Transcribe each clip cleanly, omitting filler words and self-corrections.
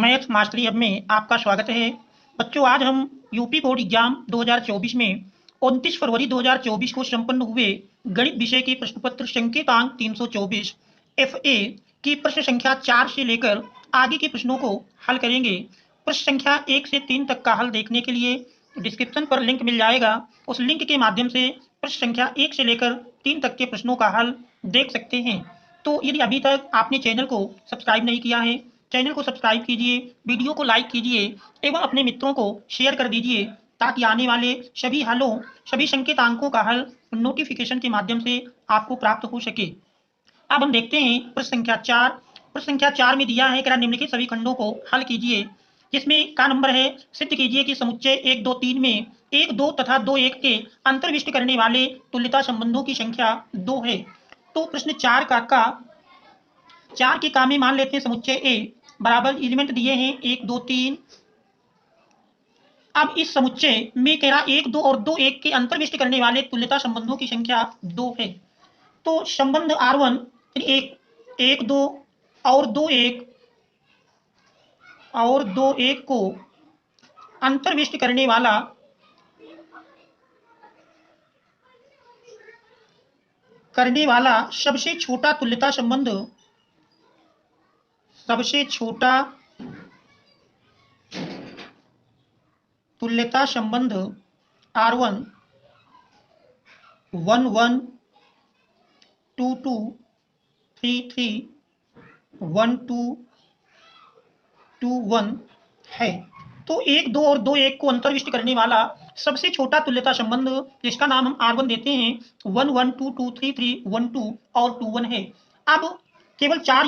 Maths mastery hub में आपका स्वागत है। बच्चों, आज हम यूपी बोर्ड एग्जाम 2024 में 29 फरवरी 2024 को संपन्न हुए गणित विषय के प्रश्न पत्र संकेतांक 324 FA की प्रश्न संख्या 4 से लेकर आगे के प्रश्नों को हल करेंगे। प्रश्न संख्या 1 से 3 तक का हल देखने के लिए डिस्क्रिप्शन पर लिंक मिल जाएगा। उस लिंक के माध्यम से प्रश्न संख्या 1 से लेकर 3 तक के प्रश्नों का हल देख सकते हैं। तो यदि अभी तक आपने चैनल को सब्सक्राइब नहीं किया है, चैनल को सब्सक्राइब कीजिए, वीडियो को लाइक कीजिए एवं अपने मित्रों को शेयर कर दीजिए ताकि आने वाले सभी संकेतांकों का हल नोटिफिकेशन के माध्यम से आपको प्राप्त हो सके। अब हम देखते हैं प्रश्न संख्या 4। प्रश्न संख्या 4 में दिया है कि निम्नलिखित सभी खंडों को हल कीजिए, जिसमें का नंबर है सिद्ध कीजिए कि समुच्चय 1 2 3 में 1 2 तथा 2 1 के अंतर्विष्ट करने वाले तुल्यता संबंधों की संख्या 2 है। तो प्रश्न 4 के का में मान लेते हैं समुच्चय ए बराबर एलिमेंट दिए हैं 1 2 3। अब इस समुच्चय में कह रहा 1 2 और 2 1 के अंतर्विष्ट करने वाले तुल्यता संबंधों की संख्या 2 है। तो संबंध R1 1 2 और 2 1 को अंतर्विष्ट करने वाला सबसे छोटा तुल्यता संबंध R1 1 1 2 2 3 3 1 2 2 1 है। तो 1 2 और 2 1 को अंतर्विष्ट करने वाला सबसे छोटा तुल्यता संबंध, जिसका नाम हम R1 देते हैं, 1 1 2 2 3 3 1 2 और 2 1 है। अब केवल चार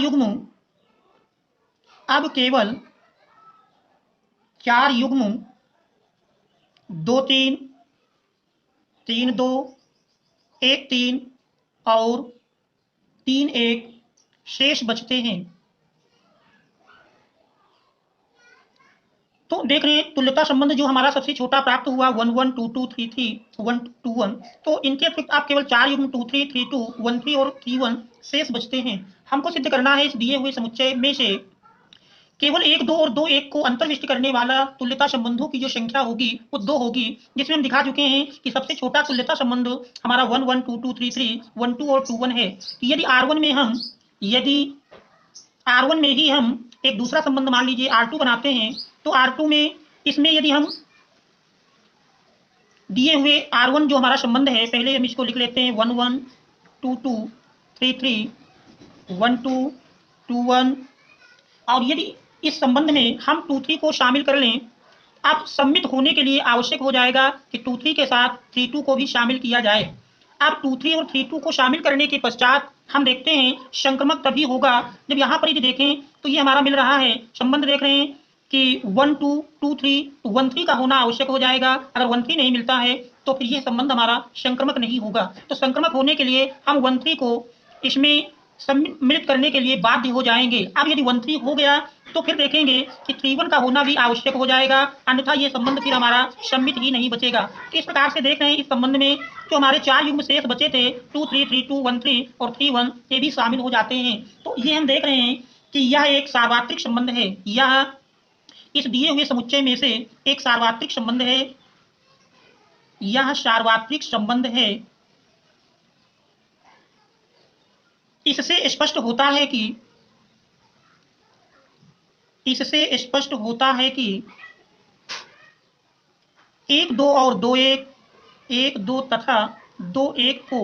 युग्म 2 3 3 2 1 3 और 3 1 शेष बचते हैं। तो देख रहे हैं तुल्यता संबंध जो हमारा सबसे छोटा प्राप्त हुआ 1 1 2 2 3 3 1 2 1। तो इनके अतिरिक्त आप केवल चार युग्म 2 3 3 2 1 3 और 3 1 शेष बचते हैं। हमको सिद्ध करना है इस दिए हुए समुच्चय में से केवल 1 2 और 2 1 को अंतर्विष्ट करने वाला तुल्यता संबंधों की जो संख्या होगी वो 2 होगी, जिसमें हम दिखा चुके हैं कि सबसे छोटा तुल्यता संबंध हमारा 1 1 2 2 3 3 1 2 और 2 1 है। तो यदि R1 में ही हम एक दूसरा संबंध मान लीजिए R2 बनाते हैं, तो R2 में इसमें यदि हम दिए हुए R1 जो हमारा संबंध है, पहले हम इसको लिख लेते हैं 1 1 2 2 3 3 1 2 2 1। और यदि इस संबंध में हम 2 3 को शामिल कर लें, अब सम्मित होने के लिए आवश्यक हो जाएगा कि 2 3 के साथ 3 2 को भी शामिल किया जाए। अब 2 3 और 3 2 को शामिल करने के पश्चात हम देखते हैं संक्रमक तभी होगा जब यहाँ पर यदि देखें तो ये हमारा मिल रहा है संबंध, देख रहे हैं कि 1 2 2 3 1 3 का होना आवश्यक हो जाएगा। अगर 1 3 नहीं मिलता है तो फिर ये संबंध हमारा संक्रमक नहीं होगा। तो संक्रमक होने के लिए हम 1 3 को इसमें सम्मिलित करने के लिए बाध्य हो जाएंगे। अब यदि 1 3 हो गया तो फिर देखेंगे कि 3 1 का होना भी आवश्यक हो जाएगा, अन्यथा ये संबंध फिर हमारा सम्मित ही नहीं बचेगा। तो इस प्रकार से देख रहे हैं इस संबंध में जो हमारे चार युग्म शेष बचे थे 2 3 3 2 1 3 और 3 1, ये भी शामिल हो जाते हैं। तो ये हम देख रहे हैं कि यह एक सार्वत्रिक संबंध है। यह इस दिए हुए समुच्चय में से एक सार्वत्रिक संबंध है। यह सार्वत्रिक संबंध है। इससे स्पष्ट होता है कि 1 2 और 2 1 1 2 तथा 2 1 को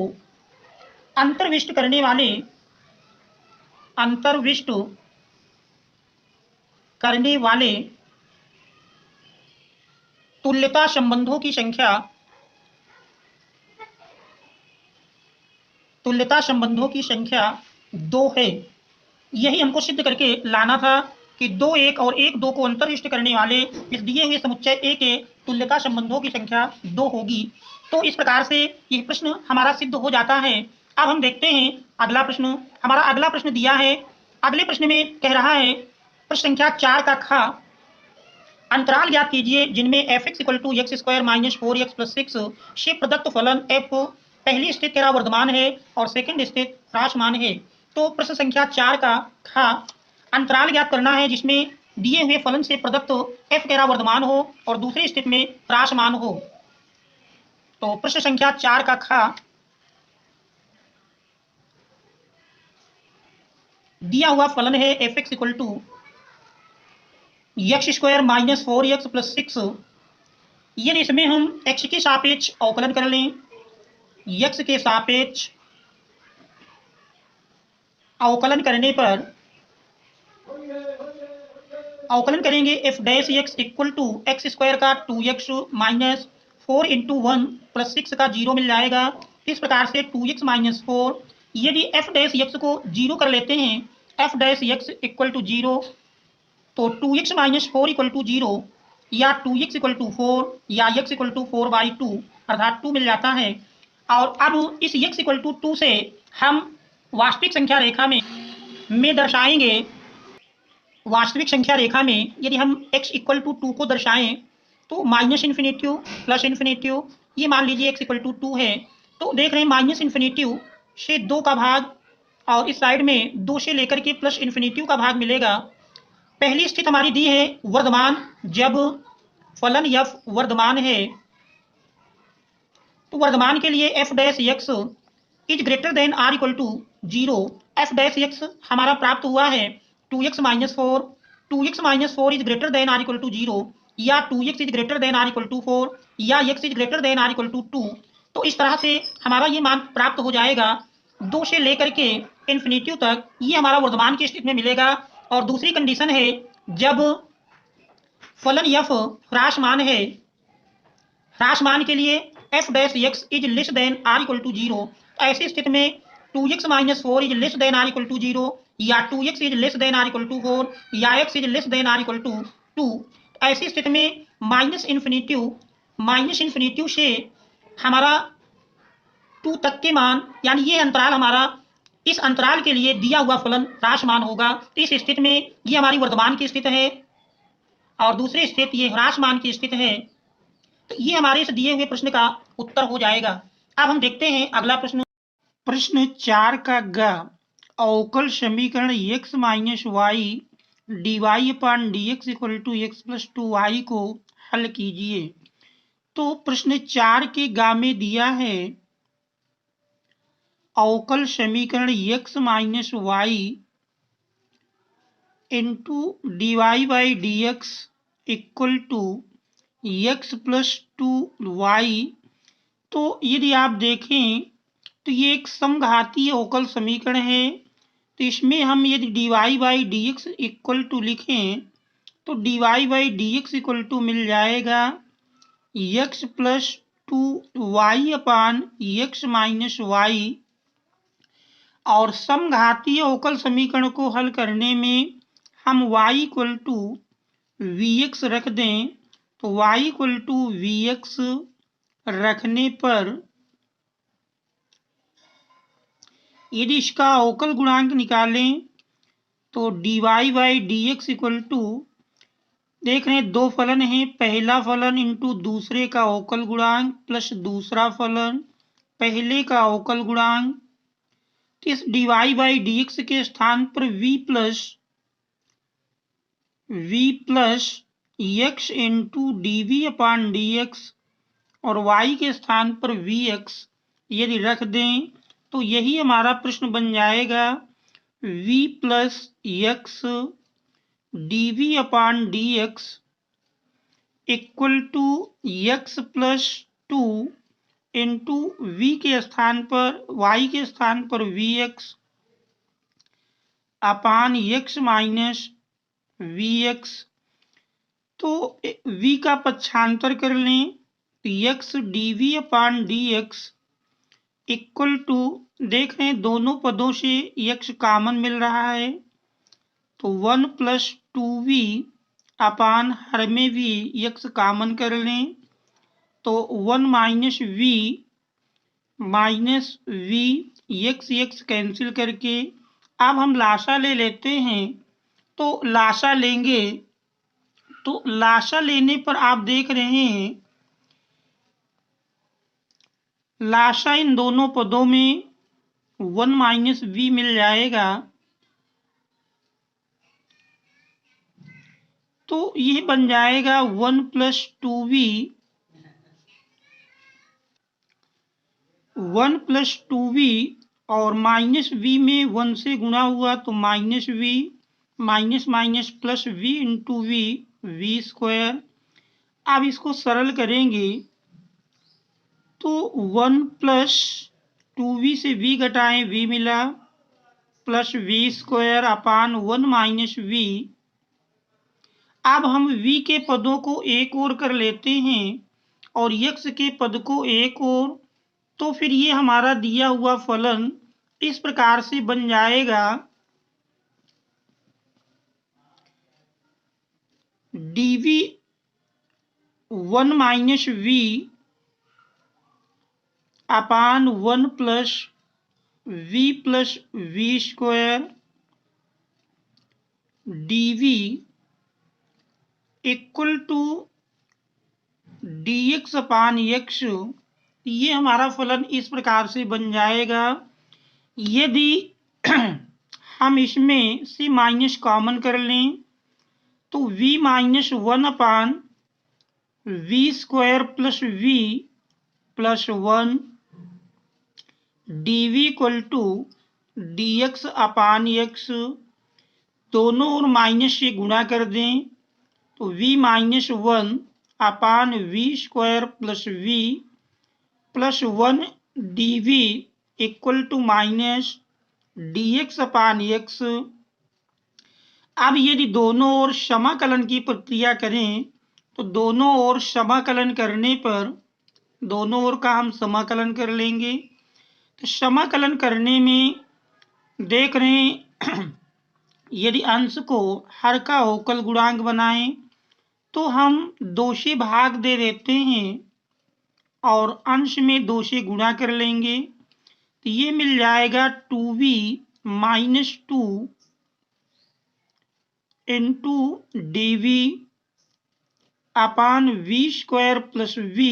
अंतर्विष्ट करने वाले तुल्यता संबंधों की संख्या 2 है। यही हमको सिद्ध करके लाना था कि 2 1 और 1 2 को अंतर्विष्ट करने वाले इस दिए हुए समुच्चय ए के तुल्यता संबंधों की संख्या 2 होगी। तो इस प्रकार से यह प्रश्न हमारा सिद्ध हो जाता है। अब हम देखते हैं अगला प्रश्न। हमारा अगला प्रश्न दिया है। अगले प्रश्न में कह रहा है प्रश्न संख्या 4 का ख, अंतराल ज्ञात कीजिए जिनमें fx = x² - 4x + 6 से प्रदत्त फलन f पहली स्थिति तेरा वर्धमान है और सेकंड स्थिति ह्रासमान है। तो प्रश्न संख्या 4 का ख, अंतराल ज्ञात करना है जिसमें दिए हुए फलन से प्रदत्त f गैरा वर्धमान हो और दूसरी स्थिति में ह्रासमान हो। तो प्रश्न संख्या 4 का ख, दिया हुआ फलन है fx equal to x² minus 4x plus 6। यदि इसमें हम x के सापेक्ष अवकलन कर लें, x के सापेक्ष अवकलन करने पर अवकलन करेंगे f dash x equal to x² का 2x माइनस 4 इंटू 1 प्लस 6 का 0 मिल जाएगा। इस प्रकार से 2x माइनस 4, यदि f डैश x को 0 कर लेते हैं, f dash x equal to 0, तो 2x माइनस 4 इक्वल टू 0 या 2x इक्वल टू 4 या x इक्वल टू 4/2 अर्थात 2 मिल जाता है। और अब इस x इक्वल टू 2 से हम वास्तविक संख्या रेखा में दर्शाएंगे। वास्तविक संख्या रेखा में यदि हम x इक्वल टू 2 को दर्शाएं तो माइनस इन्फिनिटिव प्लस इन्फिनिटिव, ये मान लीजिए x इक्वल टू 2 है, तो देख रहे हैं माइनस इन्फिनिटिव से 2 का भाग और इस साइड में 2 से लेकर के प्लस इन्फिनिटिव का भाग मिलेगा। पहली स्थिति हमारी दी है वर्धमान, जब फलन f वर्धमान है तो वर्धमान के लिए f dash x is greater than r equal to 0। f dash x हमारा प्राप्त हुआ है 2x minus 4, 2x minus 4 is greater than r equal to 0 या 2x is greater than r equal to 4 या x is greater than r equal to 2। तो इस तरह से हमारा ये मान प्राप्त हो जाएगा 2 से लेकर के इन्फिनिटिव तक, ये हमारा वर्धमान की स्थिति में मिलेगा। और दूसरी कंडीशन है जब फलन f ह्रासमान है, ह्रासमान के लिए f dash x is less than r equal to 0, ऐसी स्थिति में 2x minus 4 is less than r equal to 0 या 2x is less than r equal to 4 या x is less than r equal to 2। ऐसी स्थिति में minus infinitive से हमारा 2 तक के मान, यानी ये अंतराल हमारा, इस अंतराल के लिए दिया हुआ फलन ह्रासमान होगा। इस स्थिति में ये हमारी वर्धमान की स्थिति है और दूसरी स्थिति ये ह्रासमान की स्थिति है। तो ये हमारे इस दिए हुए प्रश्न का उत्तर हो जाएगा। अब हम देखते हैं अगला प्रश्न। प्रश्न 4 का ग, अवकल समीकरण x minus y dy upon dx equal to x plus 2y को हल कीजिए। तो प्रश्न 4 के ग में दिया है अवकल समीकरण x minus y into dy by dx equal to x plus 2y। तो यदि आप देखें तो ये एक समघातीय अवकल समीकरण है, तो इसमें हम यदि dy by dx equal to लिखें तो dy by dx equal to मिल जाएगा x plus 2y upon x minus y. और समघातीय अवकल समीकरण को हल करने में हम y इक्वल टू vx रख दें, तो y इक्वल टू vx रखने पर यदि इसका अवकल गुणांक निकालें तो dy by dx equal to, देख रहे हैं दो फलन हैं, पहला फलन इंटू दूसरे का अवकल गुणांक प्लस दूसरा फलन पहले का अवकल गुणांक। तो इस dy बाई dx के स्थान पर v plus x into dv upon dx और y के स्थान पर vx यदि रख दें तो यही हमारा प्रश्न बन जाएगा v plus x dv upon dx equal to x plus 2 into v के स्थान पर y के स्थान पर vx upon x minus vx। तो v का पक्षांतर कर लें तो x dv upon dx equal to, देख रहे हैं दोनों पदों से x कॉमन मिल रहा है तो 1 प्लस 2v अपान हर में भी x कॉमन कर लें तो 1 माइनस v x कैंसिल करके अब हम लासा ले लेते हैं। तो लासा लेंगे तो लासा लेने पर आप देख रहे हैं लासा इन दोनों पदों में 1 माइनस v मिल जाएगा। तो ये बन जाएगा 1 प्लस 2v 1 प्लस 2v और माइनस v में 1 से गुणा हुआ तो minus v minus minus plus v into v square. अब इसको सरल करेंगे तो 1 प्लस 2v से v घटाएं v मिला plus v square upon 1 minus v. अब हम v के पदों को एक ओर कर लेते हैं और x के पद को एक ओर, तो फिर ये हमारा दिया हुआ फलन इस प्रकार से बन जाएगा dv 1 minus v upon 1 plus v square dv equal to dx upon x। ये हमारा फलन इस प्रकार से बन जाएगा। यदि हम इसमें से माइनस कॉमन कर लें तो v minus 1 upon v square plus v plus 1 dv equal to dx upon x। दोनों ओर माइनस से गुणा कर दें तो v minus 1 upon v square plus v plus 1 dv equal to minus dx upon x। अब यदि दोनों ओर समाकलन की प्रक्रिया करें तो दोनों ओर समाकलन करने पर दोनों ओर का हम समाकलन कर लेंगे। तो समाकलन करने में देख रहे हैं यदि अंश को हर का अवकल गुणांक बनाएं तो हम 2 से भाग दे देते हैं और अंश में 2 से गुणा कर लेंगे तो ये मिल जाएगा 2v minus 2 into dv upon v square plus v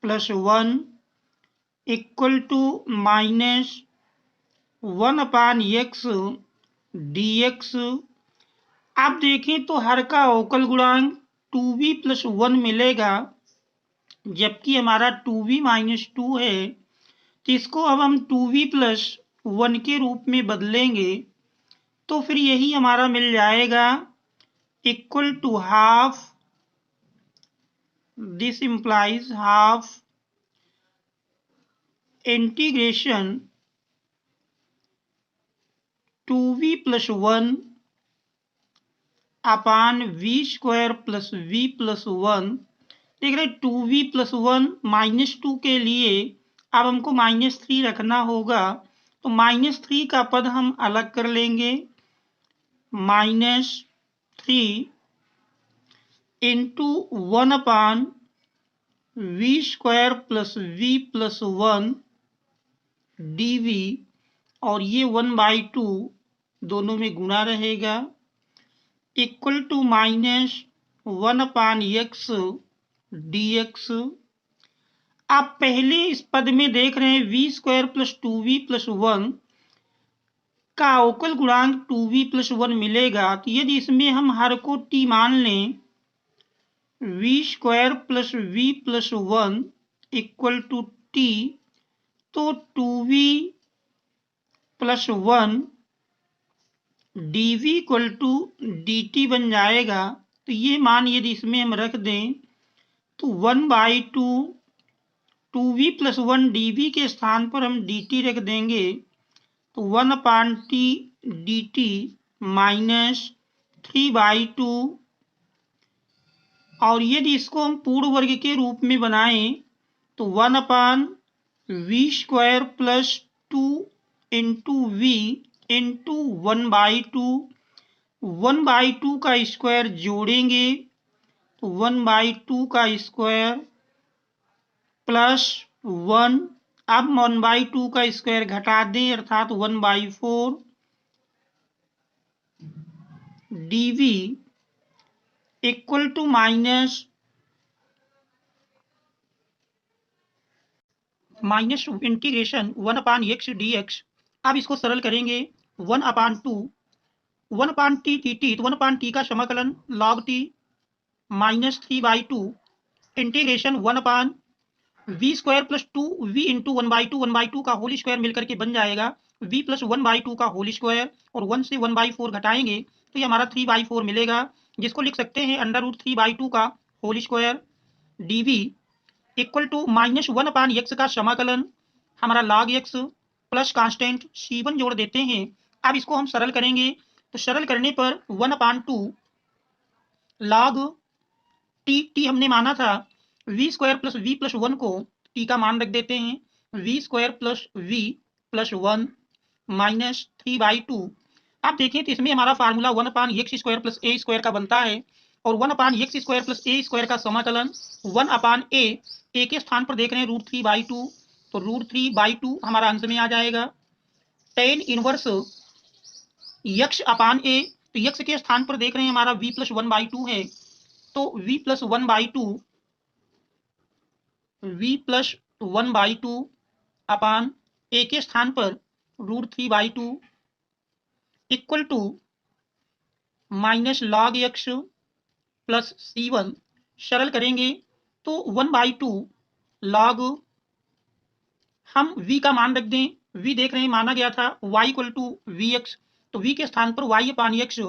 plus 1 equal to minus 1 upon x dx। अब देखें तो हर का अवकल गुणांक 2v प्लस 1 मिलेगा जबकि हमारा 2v माइनस 2 है, तो इसको अब हम 2v प्लस 1 के रूप में बदलेंगे तो फिर यही हमारा मिल जाएगा equal to half. This implies half integration 2v plus 1 upon v square plus v plus 1। देख रहे 2v प्लस 1 माइनस 2 के लिए अब हमको माइनस 3 रखना होगा तो माइनस 3 का पद हम अलग कर लेंगे minus 3 into 1 upon v square plus v plus 1 dv और ये 1/2 दोनों में गुणा रहेगा equal to minus 1 upon x dx। आप पहले इस पद में देख रहे हैं we square plus 2v plus 1 का अवकल गुणांक 2v प्लस 1 मिलेगा तो यदि इसमें हम हर को t मान लें v square plus v plus 1 equal to t तो 2v plus 1 dv equal to dt बन जाएगा। तो ये मान यदि इसमें हम रख दें तो 1/2 2v प्लस 1 dv के स्थान पर हम dt रख देंगे तो 1 अपान t dt माइनस 3/2 और यदि इसको हम पूर्ण वर्ग के रूप में बनाएं तो 1 upon v square plus 2 into v into 1/2 1/2 का स्क्वायर जोड़ेंगे तो 1/2 का स्क्वायर प्लस 1। अब 1/2 का स्क्वायर घटा दें अर्थात 1/4 dv equal to minus integration 1 upon x dx। अब इसको सरल करेंगे 1 अपान 2 1 अपान t dt तो 1 अपान t का समाकलन log t -3/2 integration 1/v² + 2v × 1/2 का होल स्क्वायर मिलकर के बन जाएगा v + 1/2 का होल स्क्वायर, और 1 से 1/4 घटाएंगे तो ये हमारा 3/4 मिलेगा, जिसको लिख सकते हैं √3/2 का whole square dv equal to -1/x का समाकलन हमारा log x plus constant c1 जोड़ देते हैं। अब इसको हम सरल करेंगे तो सरल करने पर 1/2 log t हमने माना था v² + v + 1 को t का मान रख देते हैं, v² + v + 1 -3/2। अब देखें तो इसमें हमारा फार्मूला 1/x² + a² का बनता है, और 1/x² + a² का समाकलन 1/a, a के स्थान पर देख रहे हैं √3/2, तो √3/2 हमारा अंश में आ जाएगा। tan इनवर्स x/a, तो x के स्थान पर देख रहे हैं हमारा v + 1/2 है, तो v + 1/2 अपान a के स्थान पर √3/2 equal to -log x plus c1। सरल करेंगे तो 1/2 log, हम v का मान रख दें, v देख रहे हैं माना गया था y = vx, तो v के स्थान पर y/x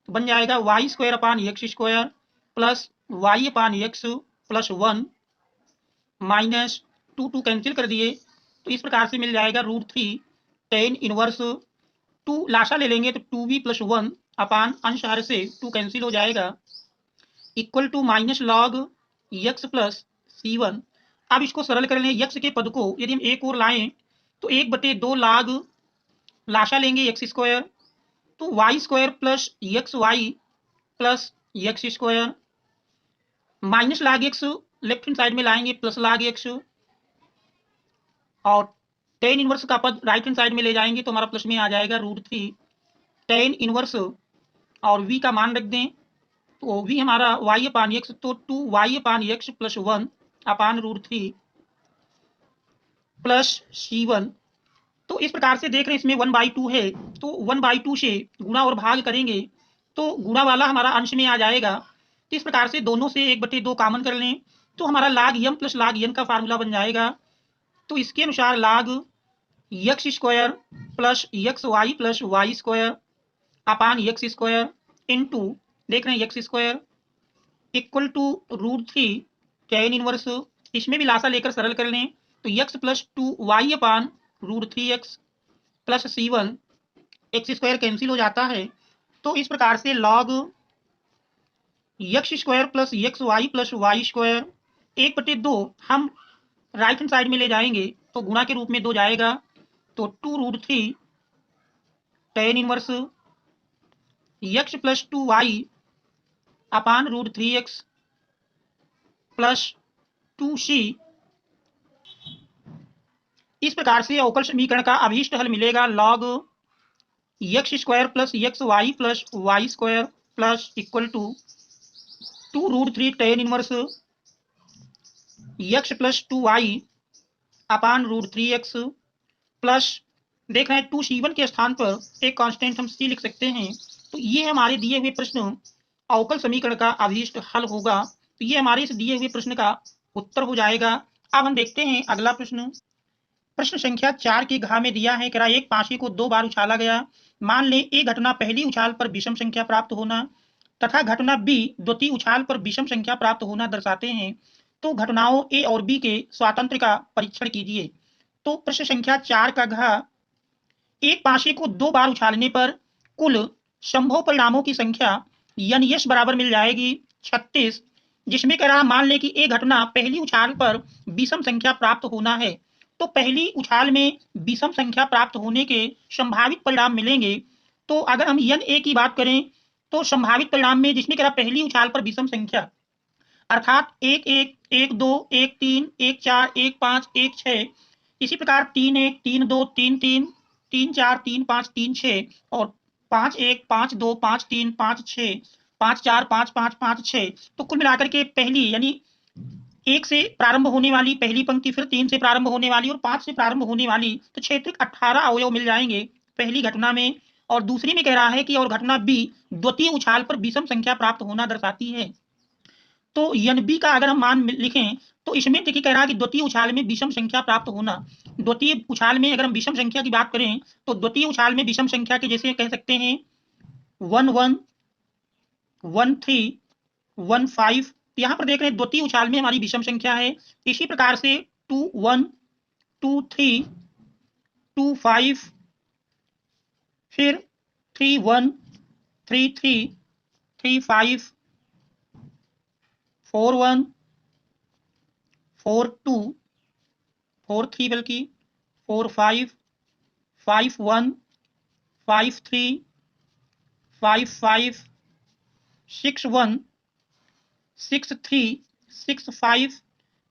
बन जाएगा y² plus y/x plus 1 -2 cancel कर दिए, तो इस प्रकार से मिल जाएगा √3 tan इनवर्स 2 लाशा ले लेंगे तो 2v + 1 अपान अंश हर से 2 कैंसिल हो जाएगा equal to -log x plus c1। अब इसको सरल कर लें, x के पद को यदि हम एक और लाएं तो 1/2 log लाशा लेंगे x² तो y² plus xy plus x² -log x left hand side में लाएंगे प्लस log x, और tan इनवर्स का पद राइट हैंड साइड में ले जाएंगे तो हमारा प्लस में आ जाएगा √3 tan इनवर्स, और v का मान रख दें तो v हमारा y/x, तो 2y/x प्लस 1 अपान √3 प्लस c1। तो इस प्रकार से देख रहे हैं इसमें 1/2 है, तो 1/2 से गुणा और भाग करेंगे तो गुणा वाला हमारा अंश में आ जाएगा, तो इस प्रकार से दोनों से 1/2 कॉमन कर लें तो हमारा log m plus log n का फार्मूला बन जाएगा। तो इसके अनुसार log x² plus xy plus y² अपान x² इंटू देख रहे हैं x² equal to √3 tan inverse, इसमें भी लाशा लेकर सरल कर लें तो x plus 2y upon √3x plus c1, x² cancel हो जाता है, तो इस प्रकार से log x² plus xy plus y² 1/2 हम राइट हैंड साइड में ले जाएंगे तो गुणा के रूप में 2 जाएगा, तो 2√3 tan inverse x plus 2y upon √3x plus 2c। इस प्रकार से अवकल समीकरण का अभीष्ट हल मिलेगा log x² plus xy plus y² plus equal to 2√3 tan inverse x plus 2y upon √3x plus देख रहे हैं 2c1 के स्थान पर एक कांस्टेंट हम c लिख सकते हैं, तो ये हमारे दिए हुए प्रश्न अवकल समीकरण का अभीष्ट हल होगा, तो ये हमारे इस दिए हुए प्रश्न का उत्तर हो जाएगा। अब हम देखते हैं अगला प्रश्न। प्रश्न संख्या 4 के घ में दिया है कि एक पाशी को 2 बार उछाला गया, मान लें ए घटना पहली उछाल पर विषम संख्या प्राप्त होना तथा घटना बी द्वितीय उछाल पर विषम संख्या प्राप्त होना दर्शाते हैं, तो घटनाओं ए और बी के स्वातंत्र का परीक्षण कीजिए। तो प्रश्न संख्या 4 का घ, एक पाशी को 2 बार उछालने पर कुल संभव परिणामों की संख्या NS बराबर मिल जाएगी 36, जिसमें कह रहा मान लें कि ए घटना पहली उछाल पर विषम संख्या प्राप्त होना है, तो पहली उछाल में विषम संख्या प्राप्त होने के संभावित परिणाम मिलेंगे। तो अगर हम NA की बात करें तो संभावित परिणाम में जिसमें कह रहा पहली उछाल पर विषम संख्या अर्थात 1 1 1 2 1 3 1 4 1 5 1 6, इसी प्रकार 3 1 3 2 3 3 3 4 3 5 3 6 और 5 1 5 2 5 3 5 6 5 4 5 5 5 6, तो कुल मिलाकर के पहली यानी 1 से प्रारंभ होने वाली पहली पंक्ति, फिर 3 से प्रारंभ होने वाली और 5 से प्रारंभ होने वाली, तो क्षेत्रिक 18 अवयव मिल जाएंगे पहली घटना में। और दूसरी में कह रहा है कि और घटना बी द्वितीय उछाल पर विषम संख्या प्राप्त होना दर्शाती है, तो NB का अगर हम मान लिखें तो इसमें देखिए कह रहा है कि द्वितीय उछाल में विषम संख्या प्राप्त होना। द्वितीय उछाल में अगर हम विषम संख्या की बात करें तो द्वितीय उछाल में विषम संख्या के जैसे कह सकते हैं 1 1 1 3 1 5। यहाँ पर देख रहे हैं द्वितीय उछाल में हमारी विषम संख्या है। इसी प्रकार से 2 1 2 3 2 5, फिर 3 1 3 3 3 5 4 1 4 2 4 3 बल्कि 4 5 5 1 5 3 5 5 6 1 6 3 6 5।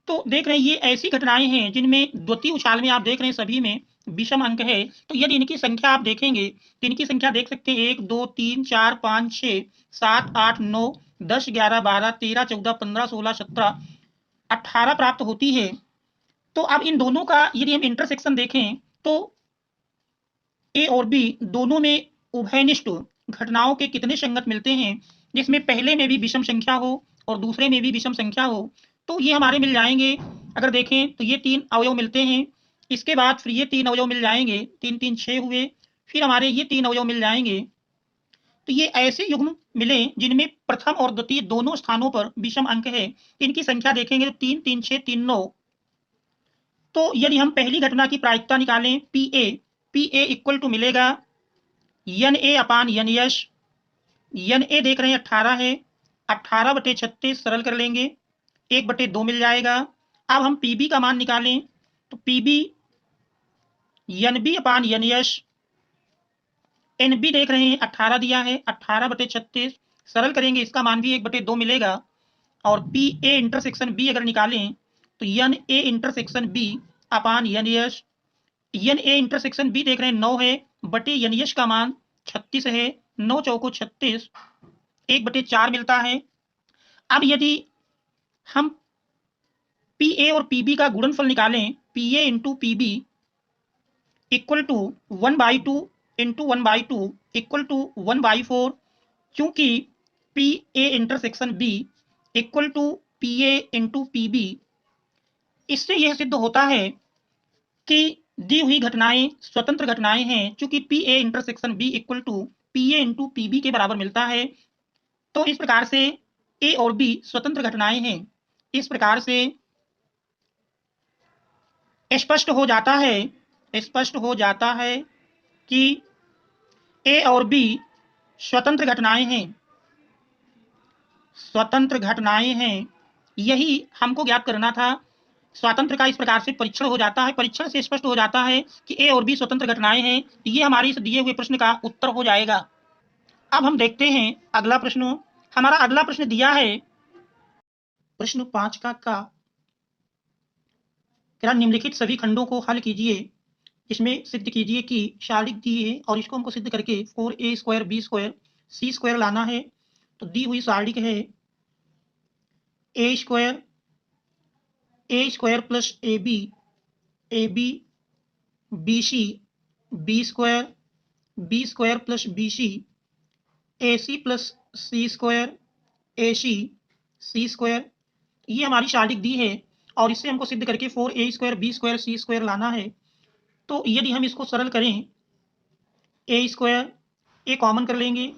तो देख रहे हैं ये ऐसी घटनाएं हैं जिनमें द्वितीय उछाल में आप देख रहे हैं सभी में विषम अंक है। तो यदि इनकी संख्या आप देखेंगे तो इनकी संख्या देख सकते हैं 1 2 3 4 5 6 7 8 9 10 11 12 13 14 15 16 17 18 प्राप्त होती है। तो अब इन दोनों का यदि हम इंटरसेक्शन देखें तो ए और बी दोनों में उभयनिष्ठ घटनाओं के कितने संगत मिलते हैं, जिसमें पहले में भी विषम संख्या हो और दूसरे में भी विषम संख्या हो। तो ये हमारे मिल जाएंगे। अगर देखें तो ये 3 अवयव मिलते हैं, इसके बाद फिर ये 3 अवयव मिल जाएंगे, 3 3 6 हुए, फिर हमारे ये 3 अवयव मिल जाएंगे। तो ये ऐसे युग्म मिले जिनमें प्रथम और द्वितीय दोनों स्थानों पर विषम अंक है। इनकी संख्या देखेंगे तो 3 3 6 3 9। तो यदि हम पहली घटना की प्रायिकता निकालें पी ए इक्वल टू मिलेगा NA अपान NS। NA देख रहे हैं 18 है, 18/36 सरल कर लेंगे, 1/2 मिल जाएगा। अब हम PB का मान निकालें तो PB NB अपान NS। NB देख रहे हैं 18 दिया है, 18/36 सरल करेंगे, इसका मान भी 1/2 मिलेगा। और PA इंटरसेक्शन B अगर निकालें तो NA इंटरसेक्शन B अपान NS। NA इंटरसेक्शन B देख रहे हैं 9 है, बटे NS का मान 36 है, 9 चौको 36, 1/4 मिलता है। अब यदि हम PA और PB का गुणनफल निकालें, PA into PB equal to 1/2 into 1/2 equal to 1/4। क्योंकि PA intersection B equal to PA into PB, इससे यह सिद्ध होता है कि दी हुई घटनाएं स्वतंत्र घटनाएं हैं। चूंकि PA intersection B equal to PA into PB के बराबर मिलता है, तो इस प्रकार से A और B स्वतंत्र घटनाएं हैं। इस प्रकार से स्पष्ट हो जाता है कि A और B स्वतंत्र घटनाएं हैं। यही हमको ज्ञात करना था। स्वातंत्र का इस प्रकार से परीक्षण हो जाता है, परीक्षण से स्पष्ट हो जाता है कि A और B स्वतंत्र घटनाएं हैं। ये हमारे इस दिए हुए प्रश्न का उत्तर हो जाएगा। अब हम देखते हैं अगला प्रश्न। हमारा अगला प्रश्न दिया है प्रश्न 5 का निम्नलिखित सभी खंडों को हल कीजिए। इसमें सिद्ध कीजिए कि शारीरिक दी है और इसको हमको सिद्ध करके 4a² b² c² लाना है। तो दी हुई शारीरिक है a² plus ab bc b² plus bc ac plus c² ac c²। ये हमारी शारीरिक दी है और इससे हमको सिद्ध करके 4a² b² c² लाना है। तो यदि हम इसको सरल करें, a² a कॉमन कर लेंगे,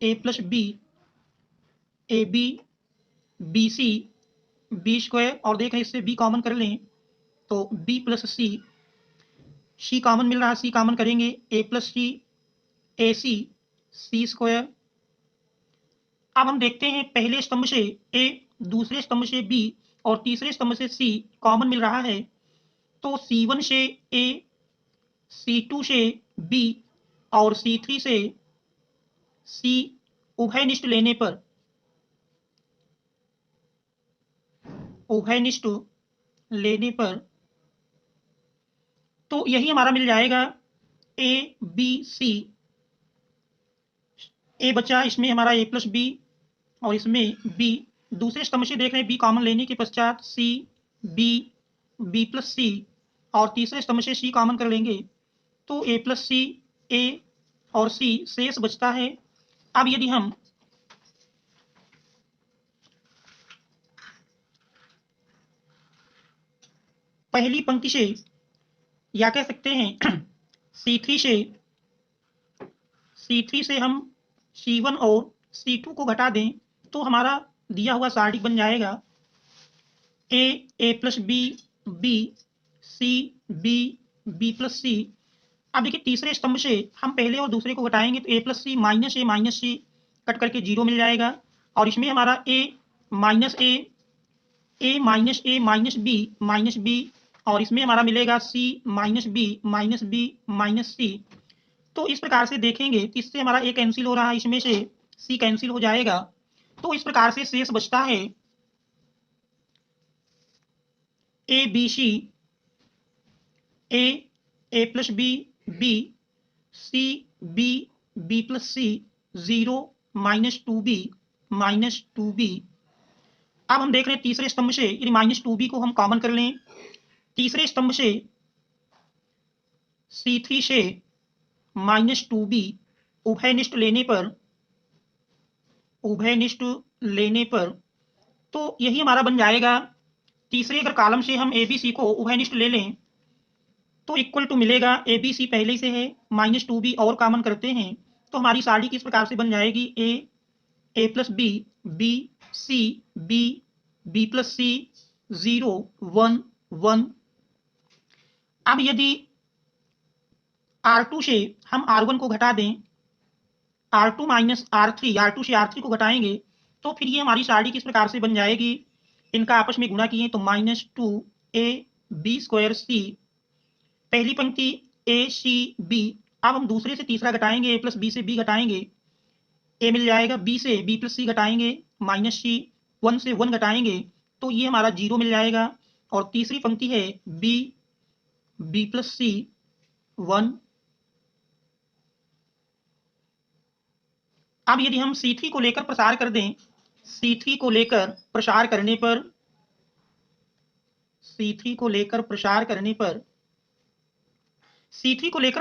a plus b ab bc b² और देखें इससे b कॉमन कर लें तो b प्लस c कॉमन मिल रहा है, c कॉमन करेंगे, a plus c ac c²। अब हम देखते हैं पहले स्तंभ से a, दूसरे स्तंभ से b और तीसरे स्तंभ से c कॉमन मिल रहा है। तो c1 से a, c2 से b और c3 से c उभयनिष्ठ लेने पर तो यही हमारा मिल जाएगा a b c। a बचा, इसमें हमारा a प्लस b और इसमें b। दूसरे स्तंभ से देख रहे हैं b कॉमन लेने के पश्चात c b b plus c और तीसरे स्तंभ से c कॉमन कर लेंगे तो a प्लस c a और c शेष बचता है। अब यदि हम पहली पंक्ति से या कह सकते हैं C3 से हम C1 और C2 को घटा दें तो हमारा दिया हुआ सारणी बन जाएगा A plus B, B, C, B, B plus C। अब देखिए तीसरे स्तंभ से हम पहले और दूसरे को घटाएंगे तो A plus C minus C cut करके 0 मिल जाएगा और इसमें हमारा A माइनस B और इसमें हमारा मिलेगा C minus B minus C। तो इस प्रकार से देखेंगे तो इससे हमारा A कैंसिल हो रहा है, इसमें से C कैंसिल हो जाएगा। तो इस प्रकार से शेष बचता है A B C, A plus B, B, C, B plus C, 0 minus 2B। अब हम देख रहे हैं तीसरे स्तंभ से यदि माइनस 2B को हम कॉमन कर लें, तीसरे स्तंभ से C3 से माइनस 2B उभयनिष्ठ लेने पर तो यही हमारा बन जाएगा। तीसरे अगर कॉलम से हम ABC को उभयनिष्ठ ले लें तो इक्वल टू मिलेगा ABC पहले से है माइनस 2B और कॉमन करते हैं तो हमारी सारणी किस प्रकार से बन जाएगी A plus B, B, C, B plus C, 0 1 1। अब यदि R2 से हम R1 को घटा दें, R2 माइनस R3, R2 से R3 को घटाएंगे तो फिर ये हमारी सारणी किस प्रकार से बन जाएगी, इनका आपस में गुणा किए तो माइनस 2AB स्क्वायर C, पहली पंक्ति AC B। अब हम दूसरे से तीसरा घटाएंगे, A प्लस B से B घटाएंगे, A मिल जाएगा, B से B प्लस C घटाएंगे माइनस C, 1 से 1 घटाएंगे तो ये हमारा 0 मिल जाएगा और तीसरी पंक्ति है B प्लस C 1। अब यदि हम C3 को लेकर प्रसार कर दें, C3 को लेकर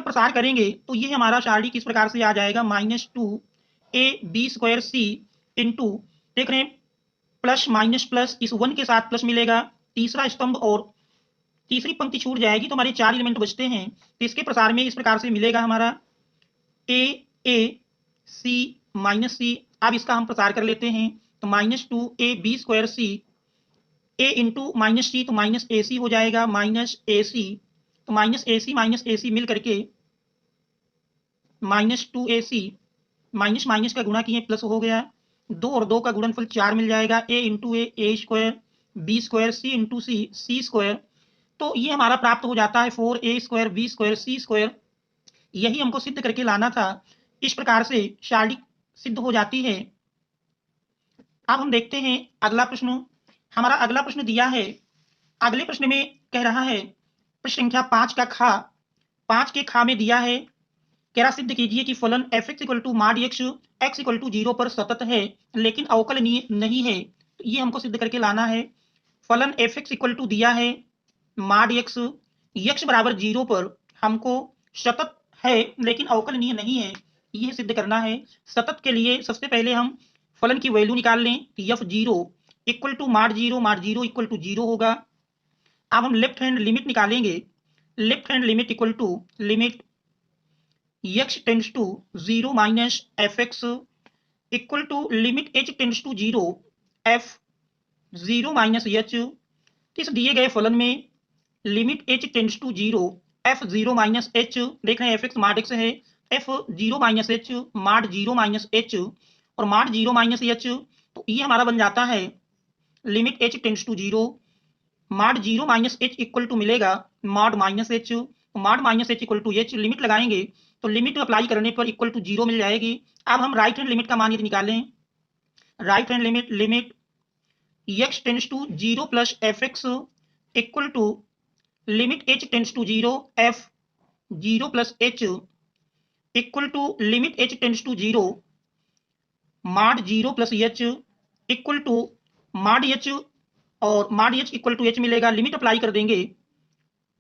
प्रसार करेंगे तो ये हमारा सारणी किस प्रकार से आ जाएगा, minus 2AB square C into, देख रहे हैं प्लस माइनस प्लस, इस 1 के साथ प्लस मिलेगा, तीसरा स्तंभ और तीसरी पंक्ति छूट जाएगी तो हमारे 4 एलिमेंट बचते हैं। तो इसके प्रसार में इस प्रकार से मिलेगा हमारा A C माइनस C। अब इसका हम प्रसार कर लेते हैं तो minus 2AB square C, A into minus C तो माइनस AC हो जाएगा, माइनस AC तो माइनस AC मिल करके माइनस 2AC, माइनस माइनस का गुणा किए प्लस हो गया, 2 और 2 का गुणनफल 4 मिल जाएगा, A into A square, B square, C into C square. तो ये हमारा प्राप्त हो जाता है 4A square B square C square. यही हमको सिद्ध करके लाना था। इस प्रकार से सारणी सिद्ध हो जाती है। अब हम देखते हैं अगला प्रश्न। हमारा अगला प्रश्न दिया है, अगले प्रश्न में कह रहा है प्रश्न संख्या 5 का खा, 5 के खा में दिया है, कह रहा सिद्ध कीजिए कि फलन f(x) = mod x = 0 पर सतत है लेकिन अवकलनीय नहीं है। तो ये हमको सिद्ध करके लाना है। फलन f(x) = दिया है mod x बराबर 0 पर हमको सतत है लेकिन अवकलनीय नहीं है, यह सिद्ध करना है। सतत के लिए सबसे पहले हम फलन की वैल्यू निकाल लें, f(0) = mod 0 = 0 होगा। अब हम लेफ्ट हैंड लिमिट निकालेंगे, left hand limit equal to limit x tends to 0 minus fx equal to limit h tends to 0 f 0 minus h। इस दिए गए फलन में limit h tends to 0 f 0 minus h, देख रहे हैं fx mod x है, f 0 minus h mod 0 minus h और mod 0 माइनस h। तो ये हमारा बन जाता है limit h tends to 0 mod 0 minus h equal to मिलेगा mod minus h, mod minus h equal to h। Limit लगाएंगे तो लिमिट अप्लाई करने पर इक्वल टू 0 मिल जाएगी। अब हम राइट हैंड लिमिट का मान यदि निकालें, right hand limit x tends to 0 plus fx equal to limit h tends to 0 f 0 plus h equal to limit h tends to 0 mod 0 plus h equal to mod h और mod h equal to h मिलेगा। Limit apply कर देंगे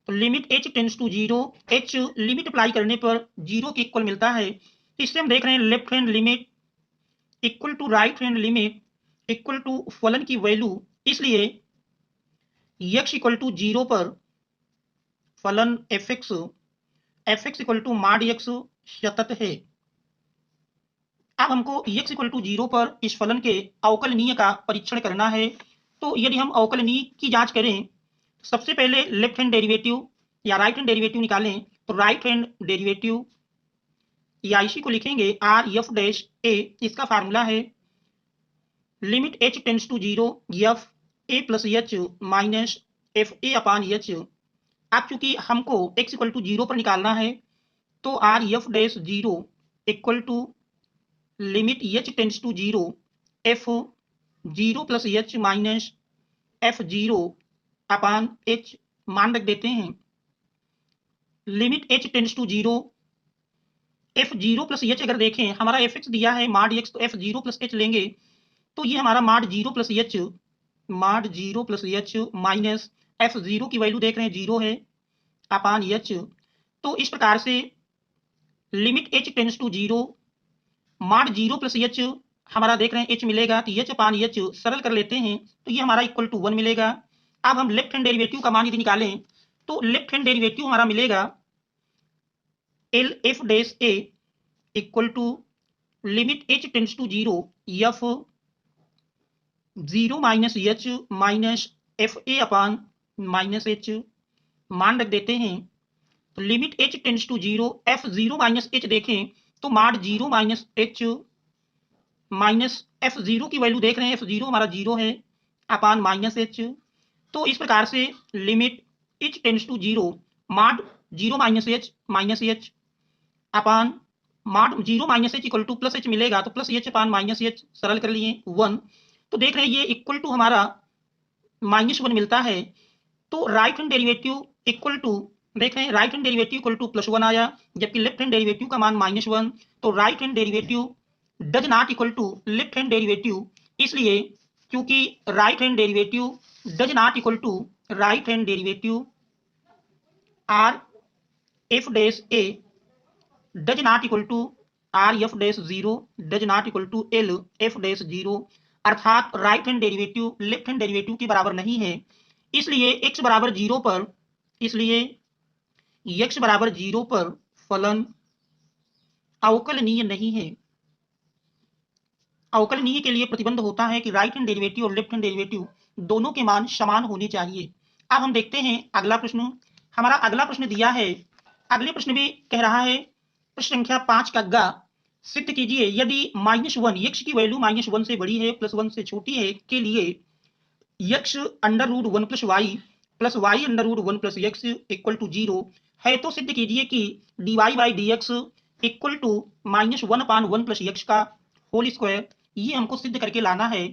तो limit h tends to 0 h limit apply करने पर 0 के equal मिलता है। तो इससे हम देख रहे हैं left hand limit equal to right hand limit equal to फलन की वैल्यू, इसलिए x इक्वल टू 0 पर फलन f x equal to mod x सतत है। अब हमको एक्स इक्वल टू 0 पर इस फलन के अवकलनीय का परीक्षण करना है। तो यदि हम अवकलनीय की जांच करें, सबसे पहले लेफ्ट हैंड डेरिवेटिव या राइट हैंड डेरिवेटिव निकालें। तो राइट हैंड डेरिवेटिव या इसी को लिखेंगे आर एफ डैश ए। इसका फार्मूला है limit h tends to 0 f a plus h minus f a upon h. अब चूंकि हमको एक्स इक्वल टू 0 पर निकालना है, तो r f dash 0 equal to limit h tends to 0 f 0 plus h minus f 0 upon h मान रख देते हैं। Limit h tends to 0 f 0 plus h अगर देखें, हमारा एफ एक्स दिया है माड एक्स, तो एफ 0 प्लस एच लेंगे तो ये हमारा माड 0 प्लस एच माइनस एफ 0 की वैल्यू देख रहे हैं 0 है अपान एच। तो इस प्रकार से लिमिट एच टेंड्स टू 0 माड 0 प्लस एच हमारा देख रहे हैं एच मिलेगा, तो एच अपान एच सरल कर लेते हैं तो ये हमारा इक्वल टू 1 मिलेगा। अब हम लेफ्ट हैंड डेरिवेटिव का मान यदि निकालें, तो लेफ्ट हैंड डेरिवेटिव हमारा मिलेगा l f dash a equal to limit h tends to 0 f 0 minus h minus f a upon minus h मान रख देते हैं। तो limit h tends to 0 f 0 minus h देखें तो माड 0 माइनस एच माइनस एफ 0 की वैल्यू देख रहे हैं, एफ 0 हमारा 0 है अपान माइनस एच। तो इस प्रकार से लिमिट एच टेंड्स टू 0 माड 0 माइनस एच अपान माड 0 minus H equal two plus H मिलेगा, तो प्लस एच अपान माइनस एच सरल कर लिए 1। तो देख रहे हैं ये इक्वल टू हमारा -1 मिलता है। तो right hand derivative equal to देख रहे हैं right hand derivative equal to +1 आया, जबकि लेफ्ट हैंड डेरिवेटिव का मान -1। तो right hand derivative does not equal to left hand derivative, इसलिए क्योंकि right hand derivative does not equal to right hand derivative r f dash a does not equal to r f dash 0 does not equal to l f dash 0, अर्थात right hand derivative left hand derivative के बराबर नहीं है। इसलिए x बराबर 0 पर फलन अवकलनीय नहीं है। अवकलनीय के लिए प्रतिबंध होता है कि राइट हैंड डेरिवेटिव और लेफ्ट हैंड डेरिवेटिव दोनों के मान समान होने चाहिए। अब हम देखते हैं अगला प्रश्न। हमारा अगला प्रश्न दिया है, अगले प्रश्न में कह रहा है प्रश्न संख्या 5 का ग सिद्ध कीजिए यदि -1 x की वैल्यू -1 से बड़ी है +1 से छोटी है के लिए x √1 + y plus y √1 + x equal to 0 है, तो सिद्ध कीजिए कि dy/dx इक्वल टू -1/1 + x का होल स्क्वायर। ये हमको सिद्ध करके लाना है।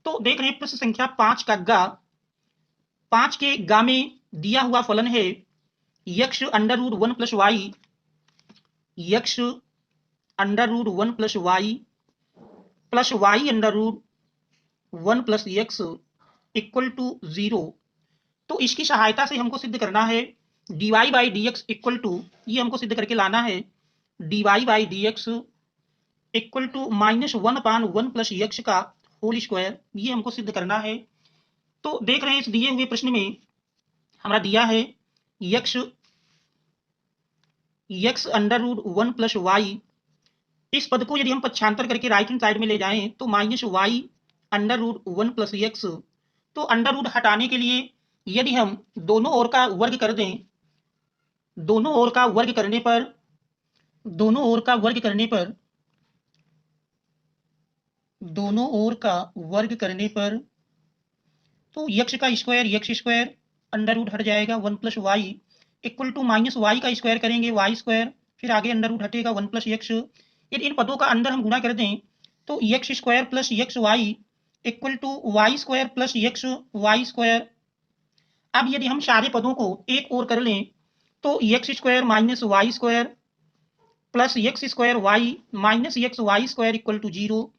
तो देख रहे हैं प्रश्न संख्या 5 का ग, 5 के ग में दिया हुआ फलन है x √1 + y x √1 + y plus y √1 + x equal to 0। तो इसकी सहायता से हमको सिद्ध करना है dy/dx इक्वल टू, ये हमको सिद्ध करके लाना है dy/dx इक्वल टू -1/1 + x का होल स्क्वायर। ये हमको सिद्ध करना है। तो देख रहे हैं इस दिए हुए प्रश्न में हमारा दिया है x √1 + y। इस पद को यदि हम पक्षांतर करके राइट हैंड साइड में ले जाएं तो -y √1 + x। तो अंडर रूट हटाने के लिए यदि हम दोनों ओर का वर्ग कर दें, दोनों ओर का वर्ग करने पर दोनों ओर का वर्ग करने पर तो x का स्क्वायर अंडर रूट हट जाएगा 1 + y इक्वल टू -y का स्क्वायर करेंगे y², फिर आगे अंडर रूट हटेगा 1 + x। यदि इन पदों का अंदर हम गुणा कर दें तो x² + xy equal to y² + xy²। अब यदि हम सारे पदों को एक ओर कर लें तो x² - y² plus x² y - xy² equal to 0।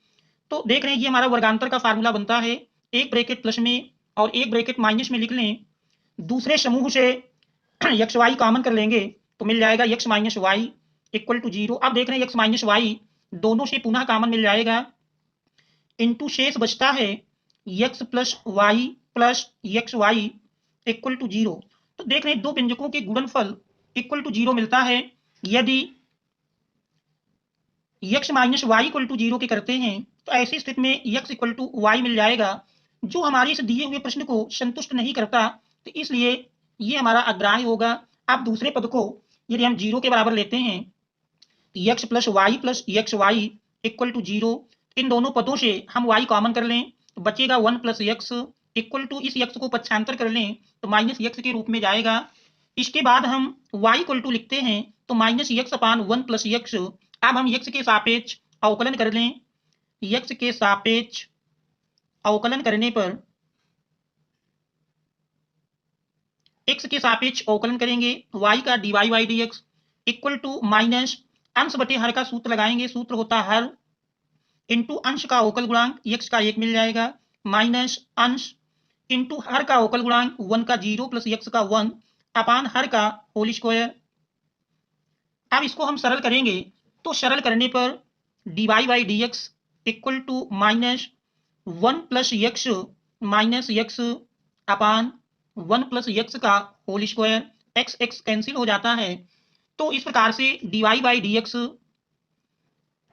तो देख रहे हैं ये हमारा वर्गांतर का फार्मूला बनता है। एक ब्रैकेट प्लस में और एक ब्रैकेट माइनस में लिख लें, दूसरे समूह से xy कॉमन कर लेंगे तो मिल जाएगा x - y इक्वल टू 0। अब देख रहे हैं x - y दोनों से पुनः कॉमन मिल जाएगा, इनटू शेष बचता है x + y + xy equal to 0। तो देख रहे हैं दो व्यंजकों के गुणनफल इक्वल टू 0 मिलता है यदि x minus y equal to 0 के करते हैं तो ऐसी स्थिति में x इक्वल टू वाई मिल जाएगा, जो हमारे इस दिए हुए प्रश्न को संतुष्ट नहीं करता, तो इसलिए ये हमारा अग्राह्य होगा। अब दूसरे पद को यदि हम 0 के बराबर लेते हैं तो x plus y equal to 0, इन दोनों पदों से हम y कॉमन कर लें तो बचेगा 1 प्लस एक्स इक्वल टू, इस x को पक्षांतर कर लें तो माइनस एक्स के रूप में जाएगा। इसके बाद हम y इक्वल टू लिखते हैं तो minus x upon 1 plus x. अब हम x के सापेक्ष अवकलन कर लें, x के सापेक्ष अवकलन करने पर x के सापेक्ष अवकलन करेंगे y का dy by d x equal to minus अंश बटे हर का सूत्र लगाएंगे, सूत्र होता है हर इंटू अंश का अवकल गुणांक x का 1 मिल जाएगा, माइनस अंश इंटू हर का अवकल गुणांक 1 का 0 प्लस x का 1 अपान हर का होल स्क्वायर। अब इसको हम सरल करेंगे तो सरल करने पर dy by d x equal to minus 1 plus x minus x upon 1 plus x का whole square, x x cancel हो जाता है। तो इस प्रकार से dy by d x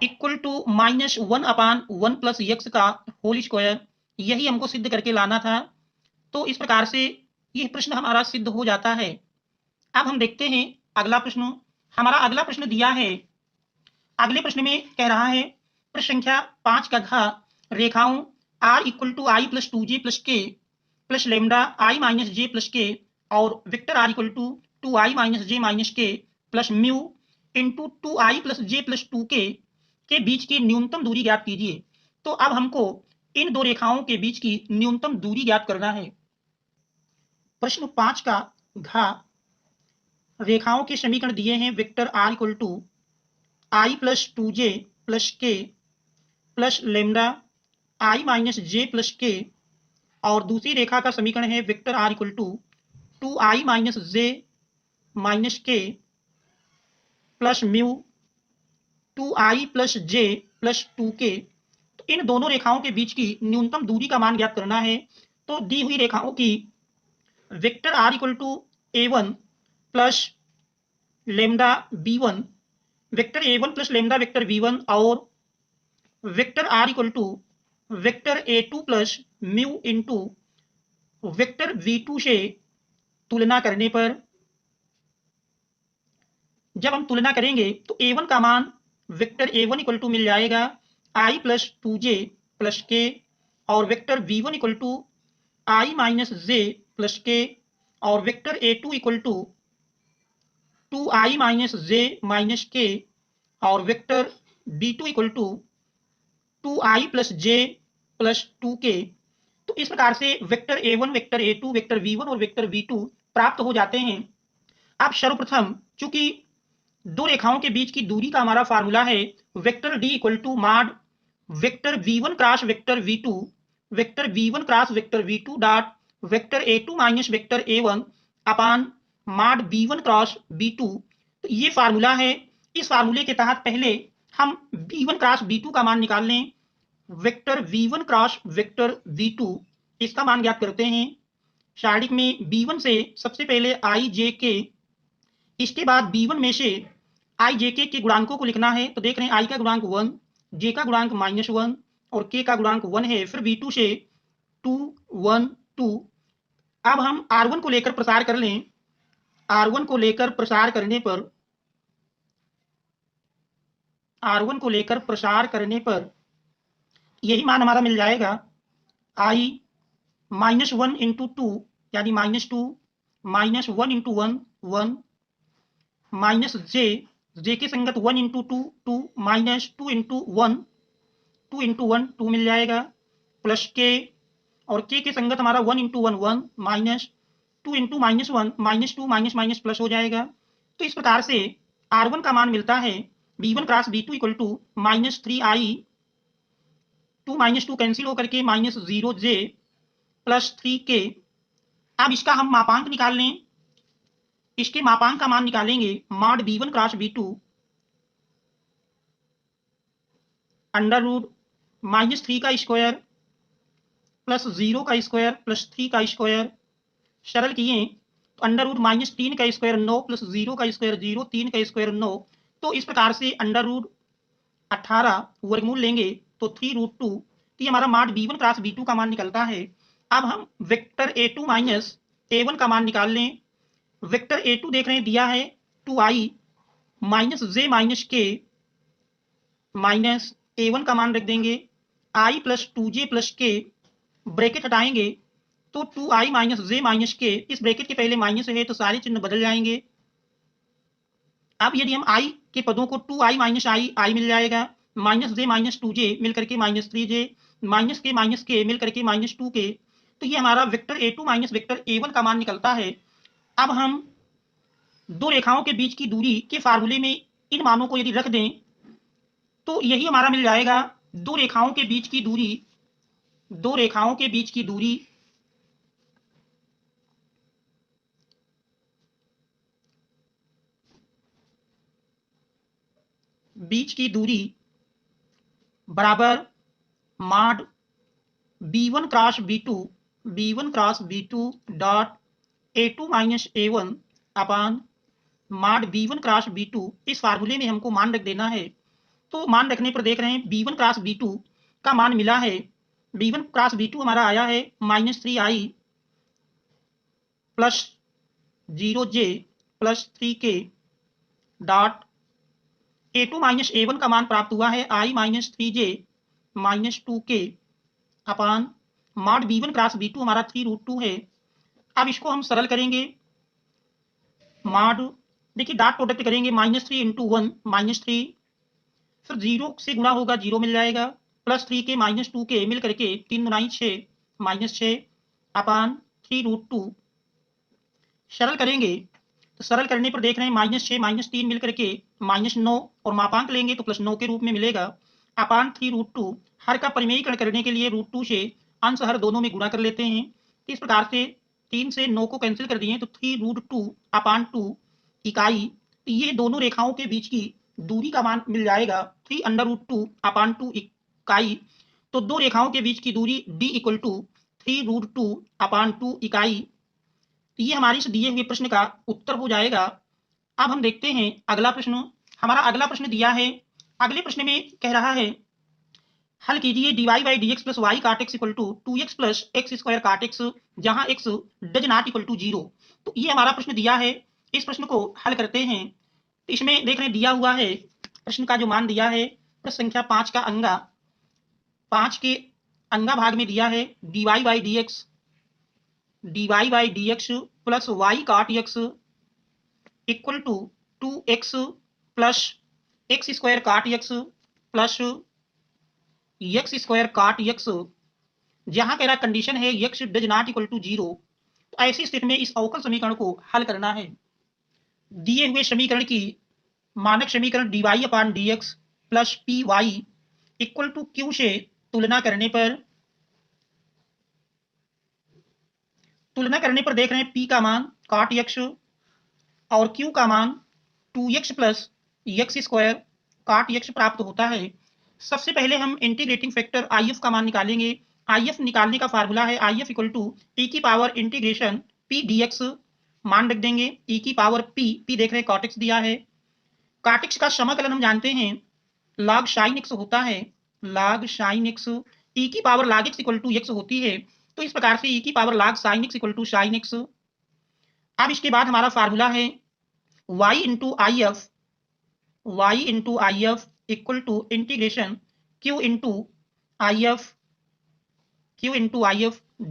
equal to minus 1 upon 1 plus x का होल स्क्वायर, यही हमको सिद्ध करके लाना था। तो इस प्रकार से यह प्रश्न हमारा सिद्ध हो जाता है। अब हम देखते हैं अगला प्रश्न। हमारा अगला प्रश्न दिया है, अगले प्रश्न में कह रहा है प्रश्न संख्या 5 का घ रेखाओं r equal to i plus 2j plus k plus lambda i minus j plus k और vector r equal to 2i minus j minus k plus mu into 2i plus j plus 2k के बीच की न्यूनतम दूरी ज्ञात कीजिए। तो अब हमको इन दो रेखाओं के बीच की न्यूनतम दूरी ज्ञात करना है। प्रश्न 5 का घ रेखाओं के समीकरण दिए हैं, vector r equal to i plus 2j plus k plus lambda i minus j plus k, और दूसरी रेखा का समीकरण है vector r equal to 2i minus j minus k plus mu 2i plus j plus 2k। तो इन दोनों रेखाओं के बीच की न्यूनतम दूरी का मान ज्ञात करना है। तो दी हुई रेखाओं की vector r equal to a1 plus lambda b1, vector a1 plus lambda vector b1 और vector r equal to vector a2 plus mu into vector v2 से तुलना करने पर, जब हम तुलना करेंगे तो a1 का मान वेक्टर a1 इक्वल टू मिल जाएगा i plus 2j plus k और vector v1 equal to i minus j plus k और vector a2 equal to 2i minus j minus k और vector b2 equal to 2i plus j plus 2k। तो इस प्रकार से vector a1 vector a2 vector v1 और vector v2 प्राप्त हो जाते हैं। अब सर्वप्रथम चूंकि दो रेखाओं के बीच की दूरी का हमारा फार्मूला है वेक्टर d इक्वल टू माड vector v1 cross vector v2 vector v1 cross vector v2 dot vector a2 minus vector a1 अपान माड b1 क्रॉस b2। तो ये फार्मूला है। इस फार्मूले के तहत पहले हम b1 क्रॉस b2 का मान निकाल लें। Vector v1 cross vector v2 इसका मान ज्ञात करते हैं। शारीरिक में b1 से सबसे पहले i j k, इसके बाद b1 में से i j k के गुणांकों को लिखना है। तो देख रहे हैं i का गुणांक 1, j का गुणांक -1 और k का गुणांक 1 है। फिर b2 से 2 1 2। अब हम r1 को लेकर प्रसार कर लें। r1 को लेकर प्रसार करने पर यही मान हमारा मिल जाएगा i -1 इंटू 2 यानी -2 -1 इंटू 1 1 माइनस जे के संगत 1 इंटू 2 2 माइनस 2 इंटू 1 2 इंटू 1 2 मिल जाएगा प्लस के और के संगत हमारा 1 into 1 1 minus 2 into -1 -2 minus minus plus हो जाएगा। तो इस प्रकार से r1 का मान मिलता है b1 cross b2 equal to -3i 2 -2 cancel होकर के -0j प्लस 3k। अब इसका हम मापांक निकाल लें। इसके मापांक का मान निकालेंगे mod b1 cross b2 under root -3 का स्क्वायर प्लस 0 का स्क्वायर प्लस 3 का स्क्वायर। सरल किए तो अंडर रूट -3 का स्क्वायर 9 प्लस 0 का स्क्वायर 0, 3 का स्क्वायर 9। तो इस प्रकार से अंडर रूट 18 वर्गमूल लेंगे तो 3√2। तो ये हमारा मॉड b1 क्रॉस b2 का मान निकलता है। अब हम वेक्टर a2 माइनस a1 का मान निकाल लें। वेक्टर a2 देख रहे हैं दिया है 2i माइनस जे माइनस के माइनस a1 का मान रख देंगे i प्लस 2j प्लस के, ब्रैकेट हटाएंगे तो 2i माइनस जे माइनस के, इस ब्रैकेट के पहले माइनस है तो सारे चिन्ह बदल जाएंगे। अब यदि हम i के पदों को 2i माइनस i मिल जाएगा, माइनस जे माइनस 2j मिल करके -3j, माइनस के मिल करके -2k। तो ये हमारा vector a2 minus vector a1 का मान निकलता है। अब हम दो रेखाओं के बीच की दूरी के फार्मूले में इन मानों को यदि रख दें तो यही हमारा मिल जाएगा। दो रेखाओं के बीच की दूरी बराबर mod b1 cross b2 dot a2 minus a1 अपान मॉड b1 क्रॉस b2। इस फार्मूले में हमको मान रख देना है। तो मान रखने पर देख रहे हैं b1 क्रॉस b2 का मान मिला है। b1 क्रॉस b2 हमारा आया है -3i plus 0j plus 3k dot a2 minus a1 का मान प्राप्त हुआ है i minus 3j minus 2k upon mod b1 cross b2 हमारा 3√2 है। अब इसको हम सरल करेंगे। मॉड देखिए डॉट प्रोडक्ट करेंगे -3 इंटू 1 -3, फिर 0 से गुणा होगा 0 मिल जाएगा, प्लस 3k माइनस 2k मिल करके 3 × 6 -6 अपान 3√2। सरल करेंगे तो सरल करने पर देख रहे हैं -6 -3 मिल करके -9 और मापांक लेंगे तो +9 के रूप में मिलेगा अपान 3√2। हर का परिमेयीकरण करने के लिए √2 से अंश हर दोनों में गुणा कर लेते हैं। इस प्रकार से 3 से 9 को कैंसिल कर दिए तो 3√2 अपान 2 इकाई। ये दोनों रेखाओं के बीच की दूरी का मान मिल जाएगा 3√2 अपान 2 इकाई। तो दो रेखाओं के बीच की दूरी d = 3√2 अपान 2 इकाई। तो ये हमारे इस दिए हुए प्रश्न का उत्तर हो जाएगा। अब हम देखते हैं अगला प्रश्न। हमारा अगला प्रश्न दिया है। अगले प्रश्न में कह रहा है हल कीजिए dy/dx + y cot x = 2x + x² cot x जहां x does not equal to 0। तो ये हमारा प्रश्न दिया है। इस प्रश्न को हल करते हैं। तो इसमें देख रहे हैं दिया हुआ है प्रश्न का जो मान दिया है प्रश्न संख्या 5 का अंगा 5 के अंगा भाग में दिया है dy/dx + y cot x equal to 2x + x² cot x plus x² cot x, जहां कह रहा कंडीशन है x does not equal to 0। तो ऐसी स्थिति में इस अवकल समीकरण को हल करना है। दिए हुए समीकरण की मानक समीकरण dy/dx + py equal to q से तुलना करने पर देख रहे हैं p का मान cot x और q का मान 2x + x² cot x प्राप्त होता है। सबसे पहले हम इंटीग्रेटिंग फैक्टर IF का मान निकालेंगे। IF निकालने का फार्मूला है IF = e⁻∫ p dx। मान रख देंगे e⁻p देख रहे हैं cot x दिया है। cot x का समाकलन हम जानते हैं log sin x होता है। log sin x e⁻log x = x होती है। तो इस प्रकार से e⁻log sin x = sin x। अब इसके बाद हमारा फार्मूला है y × IF equal to integration q × IF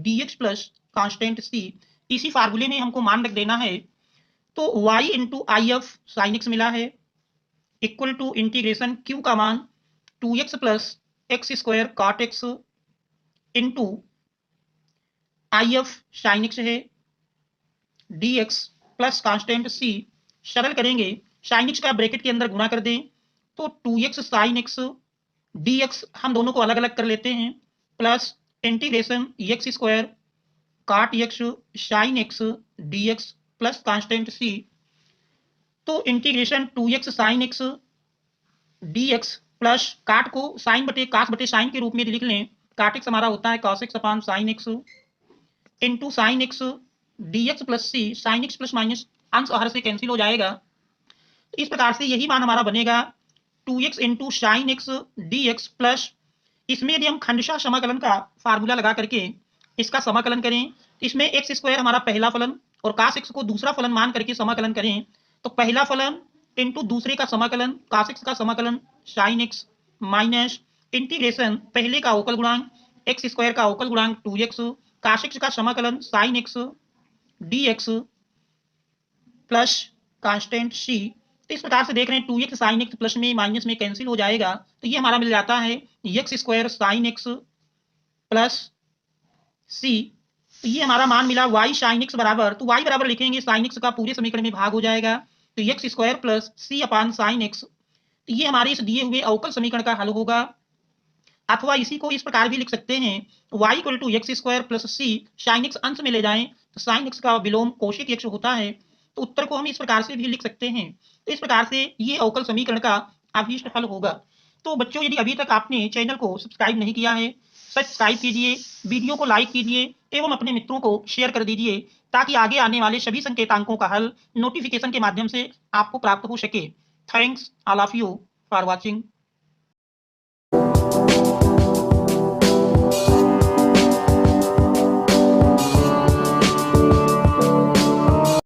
dx plus constant c। इसी फार्मूले में हमको मान रख देना है। तो y × IF sin x मिला है इक्वल टू इंटीग्रेशन q का मान 2x + x² cot x into IF sin x है dx प्लस कांस्टेंट c। सरल करेंगे sin x का ब्रैकेट के अंदर गुणा कर दें तो 2x sin x dx हम दोनों को अलग अलग कर लेते हैं plus integration x² cot x sin x dx plus constant c। तो integration 2x sin x dx plus काट को साइन बटे कास बटे साइन के रूप में लिख लें। cot x हमारा होता है cos x upon sin x into sin x dx plus c sine x plus minus अंश हर से कैंसिल हो जाएगा। तो इस प्रकार से यही मान हमारा बनेगा 2x into sine x d x plus, इसमें यदि हम खंडशः समाकलन का फार्मूला लगा करके इसका समाकलन करें तो इसमें एक्स स्क्वायर हमारा पहला फलन और कास एक्स को दूसरा फलन मान करके समाकलन करें तो पहला फलन इंटू दूसरे का समाकलन कास एक्स का समाकलन साइन एक्स माइनस इंटीग्रेशन पहले का अवकल गुणांक एक्स स्क्वायर का अवकल गुणांक 2x कास एक्स का समाकलन sine x d x plus constant c. तो इस प्रकार से देख रहे हैं 2x साइन एक्स प्लस में माइनस में कैंसिल हो जाएगा तो ये हमारा मिल जाता है x square sine x plus c. तो ये हमारा मान मिला y साइन एक्स बराबर, तो y बराबर लिखेंगे साइन एक्स का पूरे समीकरण में भाग हो जाएगा तो एक्स स्क्वायर प्लस सी अपान साइन एक्स। तो ये हमारे इस दिए हुए अवकल समीकरण का हल होगा। अथवा इसी को इस प्रकार भी लिख सकते हैं y equal to x square plus c sine x अंश में ले जाएं तो साइन एक्स का विलोम कोशिक एक्स होता है, तो उत्तर को हम इस प्रकार से भी लिख सकते हैं। तो इस प्रकार से ये अवकल समीकरण का अभीष्ट हल होगा। तो बच्चों यदि अभी तक आपने चैनल को सब्सक्राइब नहीं किया है सब्सक्राइब कीजिए, वीडियो को लाइक कीजिए एवं अपने मित्रों को शेयर कर दीजिए ताकि आगे आने वाले सभी संकेतांकों का हल नोटिफिकेशन के माध्यम से आपको प्राप्त हो सके। Thanks all of you for watching.